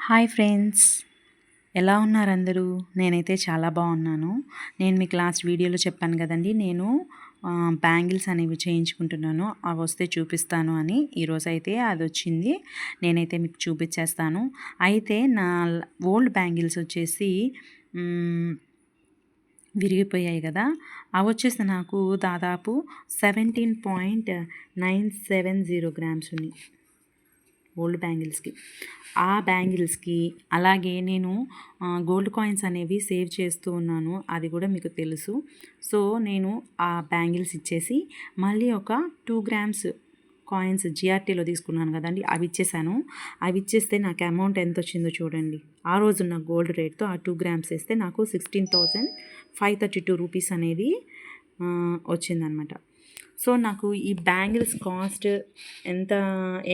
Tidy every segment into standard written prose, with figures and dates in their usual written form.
Hi friends, ఎలా ఉన్నారు అందరూ? నేనైతే చాలా బాగున్నాను. నేను మీకు లాస్ట్ వీడియోలో చెప్పాను కదండి, నేను బ్యాంగిల్స్ అనేవి చేయించుకుంటున్నాను, అవి వస్తే చూపిస్తాను అని. ఈరోజైతే అది వచ్చింది, నేనైతే మీకు చూపించేస్తాను. అయితే నా ఓల్డ్ బ్యాంగిల్స్ వచ్చేసి విరిగిపోయాయి కదా, అవి వచ్చేసి నాకు దాదాపు 17.970 గ్రామ్స్ ఉన్నాయి ఓల్డ్ బ్యాంగిల్స్కి. ఆ బ్యాంగిల్స్కి అలాగే నేను గోల్డ్ కాయిన్స్ అనేవి సేవ్ చేస్తూ ఉన్నాను, అది కూడా మీకు తెలుసు. సో నేను ఆ బ్యాంగిల్స్ ఇచ్చేసి మళ్ళీ ఒక 2 గ్రామ్స్ కాయిన్స్ జిఆర్టీలో తీసుకున్నాను కదండి, అవి ఇచ్చేసాను. అవి ఇచ్చేస్తే నాకు అమౌంట్ ఎంత వచ్చిందో చూడండి. ఆ రోజు నా గోల్డ్ రేట్తో ఆ 2 గ్రామ్స్ వేస్తే నాకు 16,532 రూపీస్ అనేది వచ్చిందనమాట. సో నాకు ఈ బ్యాంగిల్స్ కాస్ట్ ఎంత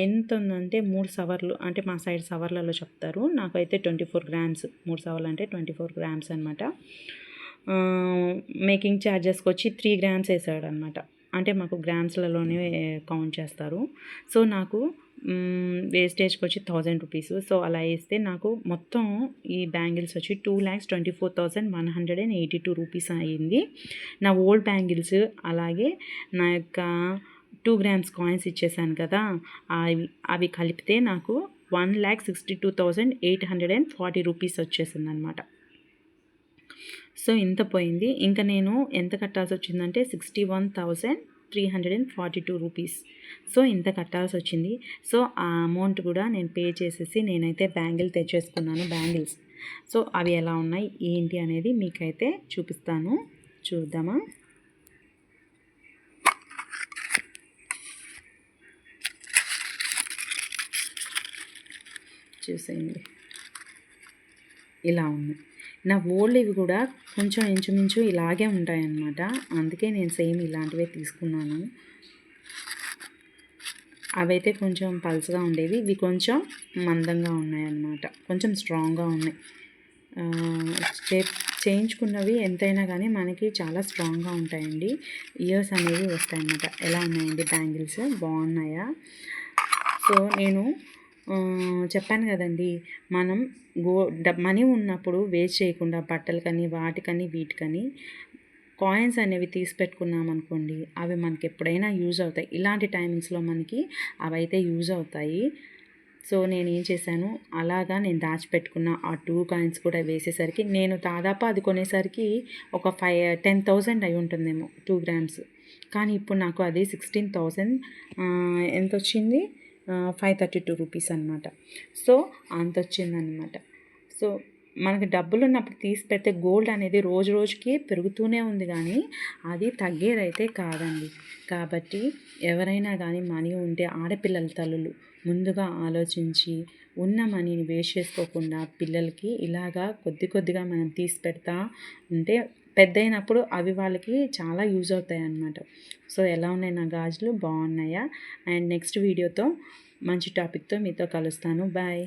ఎంత ఉందంటే 3 సవర్లు, అంటే మా సైడ్ సవర్లలో చెప్తారు, నాకైతే 24 గ్రామ్స్. 3 సవర్లు అంటే 24 గ్రామ్స్ అనమాట. మేకింగ్ ఛార్జెస్కి వచ్చి 3 గ్రామ్స్ వేసాడు అనమాట, అంటే మాకు గ్రామ్స్లలోనే కౌంట్ చేస్తారు. సో నాకు వేస్టేజ్కి వచ్చి 1000 రూపీస్. సో అలా వేస్తే నాకు మొత్తం ఈ బ్యాంగిల్స్ వచ్చి 2,24,182 రూపీస్ అయ్యింది. నా ఓల్డ్ బ్యాంగిల్స్ అలాగే నా యొక్క 2 గ్రామ్స్ కాయిన్స్ ఇచ్చేసాను కదా, అవి కలిపితే నాకు 1,62,840 రూపీస్ వచ్చేసింది అనమాట. సో ఇంత పోయింది. ఇంకా నేను ఎంత కట్టాల్సి వచ్చిందంటే 61,342 రూపీస్. సో ఇంత కట్టాల్సి వచ్చింది. సో ఆ అమౌంట్ కూడా నేను పే చేసేసి నేనైతే బ్యాంగిల్ తెచ్చేసుకున్నాను, బ్యాంగిల్స్. సో అవి ఎలా ఉన్నాయి ఏంటి అనేది మీకైతే చూపిస్తాను, చూద్దామా. చూసేయండి, ఇలా ఉన్నాయి. నా ఓల్డ్ ఇవి కూడా కొంచెం ఇంచుమించు ఇలాగే ఉంటాయన్నమాట, అందుకే నేను సేమ్ ఇలాంటివే తీసుకున్నాను. అవైతే కొంచెం పల్చగా ఉండేవి, ఇవి కొంచెం మందంగా ఉన్నాయన్నమాట, కొంచెం స్ట్రాంగ్గా ఉన్నాయి. చేయించుకున్నవి ఎంతైనా కానీ మనకి చాలా స్ట్రాంగ్గా ఉంటాయండి, ఇయర్స్ అనేవి వస్తాయన్నమాట. ఎలా ఉన్నాయండి బ్యాంగిల్స్, బాగున్నాయా? సో నేను చెప్పాను కదండి, మనం మనీ ఉన్నప్పుడు వేస్ట్ చేయకుండా బట్టలకని వాటికని వీటికని కాయిన్స్ అనేవి తీసి పెట్టుకున్నాం అనుకోండి, అవి మనకి ఎప్పుడైనా యూజ్ అవుతాయి. ఇలాంటి టైమింగ్స్లో మనకి అవి అయితే యూజ్ అవుతాయి. సో నేను ఏం చేశాను, అలాగా నేను దాచిపెట్టుకున్న ఆ 2 కాయిన్స్ కూడా వేసేసరికి నేను దాదాపు అది కొనేసరికి ఒక 10,000 అయి ఉంటుందేమో 2 గ్రామ్స్. కానీ ఇప్పుడు నాకు అది 16,000 ఎంత వచ్చింది, 532 రూపీస్ అనమాట. సో అంత వచ్చిందనమాట. సో మనకి డబ్బులు ఉన్నప్పుడు తీసి పెడితే గోల్డ్ అనేది రోజు రోజుకి పెరుగుతూనే ఉంది, కానీ అది తగ్గేదైతే కాదండి. కాబట్టి ఎవరైనా కానీ మనీ ఉంటే ఆడపిల్లల తల్లులు ముందుగా ఆలోచించి ఉన్న మనీని వేస్ట్ చేసుకోకుండా పిల్లలకి ఇలాగా కొద్ది కొద్దిగా మనం తీసి పెడతా ఉంటే పెద్దయినప్పుడు అవి వాళ్ళకి చాలా యూజ్ అవుతాయి అన్నమాట. సో ఎలా ఉన్నాయి నా గాజులు, బాగున్నాయా? అండ్ నెక్స్ట్ వీడియోతో మంచి టాపిక్తో మీతో కలుస్తాను. బాయ్.